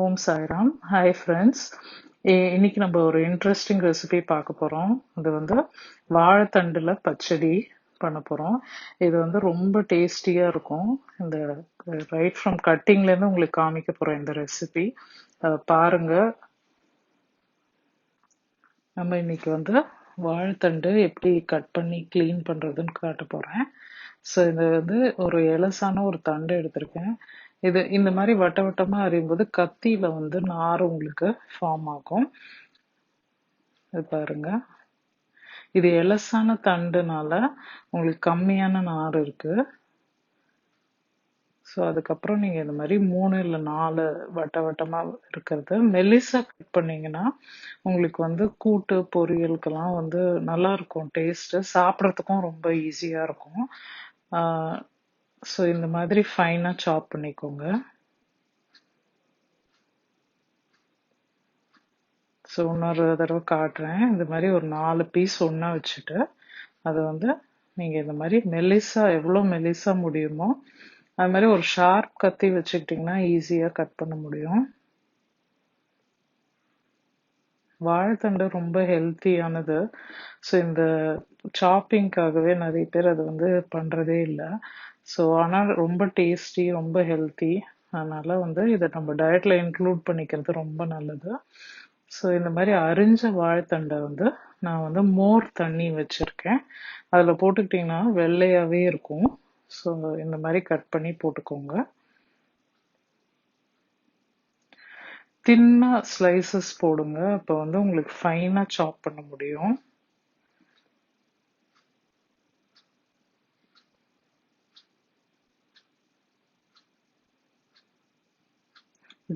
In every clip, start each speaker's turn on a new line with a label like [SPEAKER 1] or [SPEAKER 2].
[SPEAKER 1] ஓம் Sairam. Hi friends. இன்னைக்கு நம்ம ஒரு இன்ட்ரெஸ்டிங் ரெசிபி பார்க்க போகிறோம். அது வந்து வாழைத்தண்டில் பச்சடி பண்ண போகிறோம். இது வந்து ரொம்ப டேஸ்டியாக இருக்கும். இந்த ரைட் ஃப்ரம் கட்டிங்லேருந்து உங்களுக்கு காமிக்க போகிறோம் இந்த ரெசிபி. பாருங்க. நம்ம இன்னைக்கு வந்து வாழைத்தண்டு எப்படி கட் பண்ணி க்ளீன் பண்ணுறதுன்னு காட்ட போகிறேன். ஸோ இது வந்து ஒரு எலசான ஒரு தண்டு எடுத்திருக்கேன். இது இந்த மாதிரி வட்ட வட்டமாக அறியும்போது கத்தியில வந்து நார் உங்களுக்கு ஃபார்ம் ஆகும். இது பாருங்க. இது எலசான தண்டுனால உங்களுக்கு கம்மியான நார் இருக்கு. ஸோ அதுக்கப்புறம் நீங்கள் இந்த மாதிரி 3 இல்லை 4 வட்ட வட்டமாக இருக்கிறது மெல்லிசா கட் பண்ணீங்கன்னா உங்களுக்கு வந்து கூட்டு பொரியலுக்கெல்லாம் வந்து நல்லா இருக்கும். டேஸ்ட்டு சாப்பிட்றதுக்கும் ரொம்ப ஈஸியாக இருக்கும். ஸோ இந்த மாதிரி ஃபைனாக சாப் பண்ணிக்கோங்க. ஸோ இன்னொரு தடவை காட்டுறேன். இந்த மாதிரி ஒரு 4 பீஸ் ஒன்றா வச்சுட்டு அதை வந்து நீங்கள் இந்த மாதிரி மெல்லிசா எவ்வளோ மெல்லிசா முடியுமோ அது மாதிரி ஒரு ஷார்ப் கத்தி வச்சுக்கிட்டிங்கன்னா ஈஸியாக கட் பண்ண முடியும். வாழைத்தண்டு ரொம்ப ஹெல்த்தியானது. ஸோ இந்த சாப்பிங்காகவே நிறைய பேர் அதை வந்து பண்ணுறதே இல்லை. ஸோ ஆனால் ரொம்ப டேஸ்டி, ரொம்ப ஹெல்த்தி. அதனால வந்து இதை நம்ம டயட்ல இன்க்ளூட் பண்ணிக்கிறது ரொம்ப நல்லது. ஸோ இந்த மாதிரி அரிஞ்ச வாழைத்தண்டை வந்து நான் வந்து மோர் தண்ணி வச்சுருக்கேன். அதில் போட்டுக்கிட்டிங்கன்னா வெள்ளையாகவே இருக்கும். ஸோ இந்த மாதிரி கட் பண்ணி போட்டுக்கோங்க. தின்னா ஸ்லைசஸ் போடுங்க. அப்போ வந்து உங்களுக்கு ஃபைனாக சாப் பண்ண முடியும்.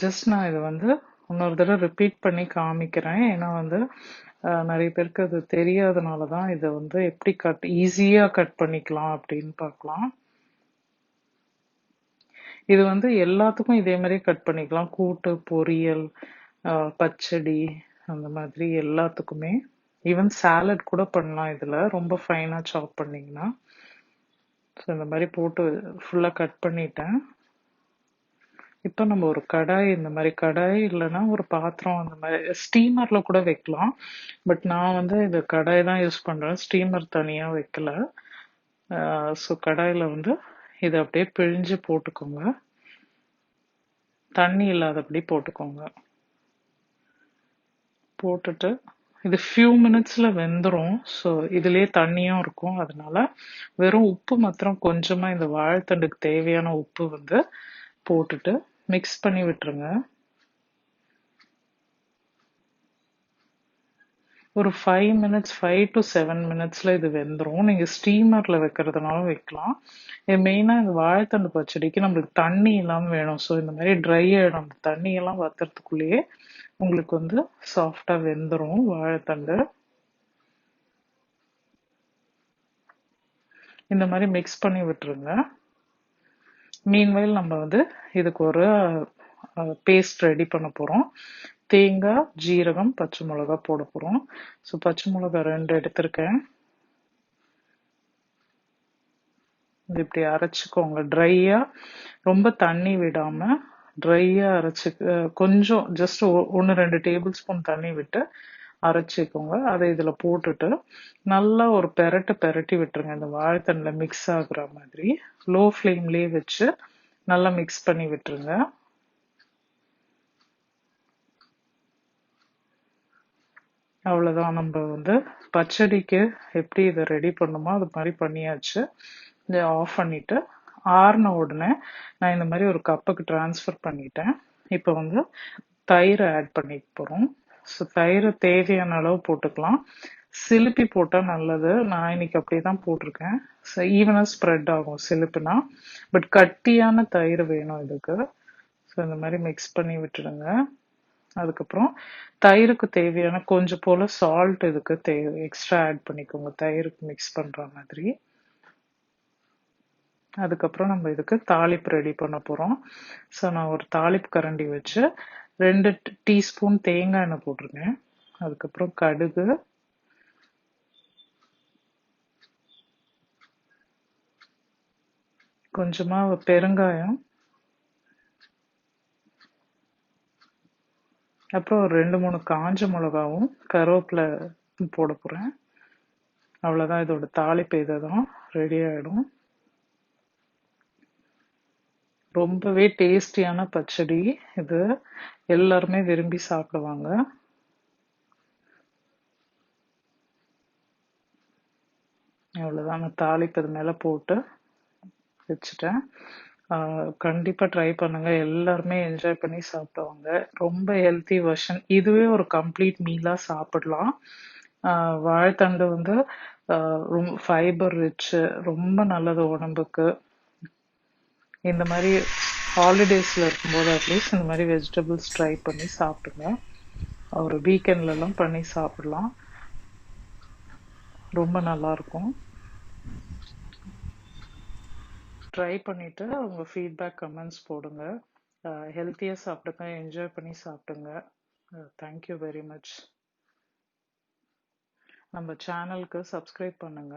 [SPEAKER 1] ஜஸ்ட் நான் இதை வந்து இன்னொரு தடவை ரிப்பீட் பண்ணி காமிக்கிறேன். ஏன்னா வந்து நிறைய பேருக்கு அது தெரியாதனால தான் இதை வந்து எப்படி ஈஸியாக கட் பண்ணிக்கலாம் அப்படின்னு பார்க்கலாம். இது வந்து எல்லாத்துக்கும் இதே மாதிரி கட் பண்ணிக்கலாம். கூட்டு, பொரியல், பச்சடி, அந்த மாதிரி எல்லாத்துக்குமே. ஈவன் சாலட் கூட பண்ணலாம் இதில், ரொம்ப ஃபைனாக சாப் பண்ணிங்கன்னா. ஸோ இந்த மாதிரி போட்டு ஃபுல்லாக கட் பண்ணிட்டேன். இப்போ நம்ம ஒரு கடாய், இந்த மாதிரி கடாய் இல்லைன்னா ஒரு பாத்திரம், அந்த மாதிரி ஸ்டீமரில் கூட வைக்கலாம். பட் நான் வந்து இது கடாய் தான் யூஸ் பண்ணுறேன், ஸ்டீமர் தனியாக வைக்கல. ஸோ கடாயில் வந்து இதை அப்படியே பிழிஞ்சு போட்டுக்கோங்க. தண்ணி இல்லாதபடி போட்டுக்கோங்க. போட்டுட்டு இது ஃபியூ மினிட்ஸில் வெந்துடும். ஸோ இதுலேயே தண்ணியும் இருக்கும். அதனால வெறும் உப்பு மாத்திரம் கொஞ்சமாக இந்த வாழைத்தண்டுக்கு தேவையான உப்பு வந்து போட்டுட்டு மிக்ஸ் பண்ணி விட்டுருங்க. ஒரு 5 மினிட்ஸ், 5 to 7 மினிட்ஸில் இது வெந்துடும். நீங்கள் ஸ்டீமரில் வைக்கிறதுனாலும் வைக்கலாம். இது மெயினாக இந்த வாழைத்தண்டு பச்சடிக்கு நம்மளுக்கு தண்ணி இல்லாமல் வேணும். ஸோ இந்த மாதிரி ட்ரை ஆகிடும். அந்த தண்ணியெல்லாம் வத்துறதுக்குள்ளேயே உங்களுக்கு வந்து சாஃப்டாக வெந்துடும் வாழைத்தண்டு. இந்த மாதிரி மிக்ஸ் பண்ணி விட்டுருங்க. மீன்வைல் நம்ம வந்து இதுக்கு ஒரு பேஸ்ட் ரெடி பண்ண போகிறோம். தேங்காய், ஜீரகம், பச்சை மிளகா போட போகிறோம். ஸோ பச்சை மிளகா 2 எடுத்திருக்கேன். இது இப்படி அரைச்சிக்கோங்க ட்ரையாக, ரொம்ப தண்ணி விடாமல் ட்ரையாக அரைச்சி, கொஞ்சம் ஜஸ்ட் 1-2 டேபிள் ஸ்பூன் தண்ணி விட்டு அரைச்சிக்கோங்க. அதை இதில் போட்டுட்டு நல்லா ஒரு பெரட்டி விட்டுருங்க. இந்த வாழைத்தண்டில் மிக்ஸ் ஆகுற மாதிரி லோ ஃப்ளேம்லேயே வச்சு நல்லா மிக்ஸ் பண்ணி விட்டுருங்க. அவ்வளோதான். நம்ம வந்து பச்சடிக்கு எப்படி இதை ரெடி பண்ணுமோ அது மாதிரி பண்ணியாச்சு. இதை ஆஃப் பண்ணிவிட்டு ஆறின உடனே நான் இந்த மாதிரி ஒரு கப்புக்கு ட்ரான்ஸ்ஃபர் பண்ணிட்டேன். இப்போ வந்து தயிரை ஆட் பண்ணிக்க போகிறோம். ஸோ தயிரை தேவையான அளவு போட்டுக்கலாம். சிலுப்பி போட்டால் நல்லது. நான் இன்னைக்கு அப்படியே தான் போட்டிருக்கேன். ஸோ ஈவனாக ஸ்ப்ரெட் ஆகும் சிலுப்புனா. பட் கட்டியான தயிர் வேணும் இதுக்கு. ஸோ இந்த மாதிரி மிக்ஸ் பண்ணி விட்டுடுங்க. அதுக்கப்புறம் தயிருக்கு தேவையான கொஞ்சம் போல் சால்ட் இதுக்கு எக்ஸ்ட்ரா ஆட் பண்ணிக்கோங்க, தயிருக்கு மிக்ஸ் பண்ணுற மாதிரி. அதுக்கப்புறம் நம்ம இதுக்கு தாளிப்பு ரெடி பண்ண போகிறோம். ஸோ நான் ஒரு தாளிப்பு கரண்டி வச்சு 2 டீஸ்பூன் தேங்காய் எண்ணெய் போட்டிருக்கேன். அதுக்கப்புறம் கடுகு, கொஞ்சமாக பெருங்காயம், அப்புறம் ஒரு 2-3 காஞ்ச மிளகாவும் கருவேப்பிலை போட போறேன். அவ்வளவுதான், இதோட தாளிப்பு இதுதான். ரெடி ஆயிடும். ரொம்பவே டேஸ்டியான பச்சடி இது. எல்லாருமே விரும்பி சாப்பிடுவாங்க. அவ்வளவுதான், நான் தாளிப்பு இது மேல போட்டு வச்சுட்டேன். கண்டிப்பா ட்ரை பண்ணுங்க, எல்லாருமே என்ஜாய் பண்ணி சாப்பிடுவாங்க. ரொம்ப ஹெல்த்தி வெர்ஷன், இதுவே ஒரு கம்ப்ளீட் மீலா சாப்பிடலாம். வாழைத்தண்டு வந்து ஃபைபர் ரிச், ரொம்ப நல்லது உடம்புக்கு. இந்த மாதிரி ஹாலிடேஸ்ல இருக்கும்போது அட்லீஸ்ட் இந்த மாதிரி வெஜிடபிள்ஸ் ட்ரை பண்ணி சாப்பிடுங்க. ஒரு வீக்கெண்ட்ல எல்லாம் பண்ணி சாப்பிடலாம், ரொம்ப நல்லா இருக்கும். ட்ரை பண்ணிட்டு உங்க ஃபீட்பேக் கமெண்ட்ஸ் போடுங்க. ஹெல்த்தியாக சாப்பிடுங்க, என்ஜாய் பண்ணி சாப்பிடுங்க. Thank you very much. நம்ம சேனலுக்கு சப்ஸ்கிரைப் பண்ணுங்க.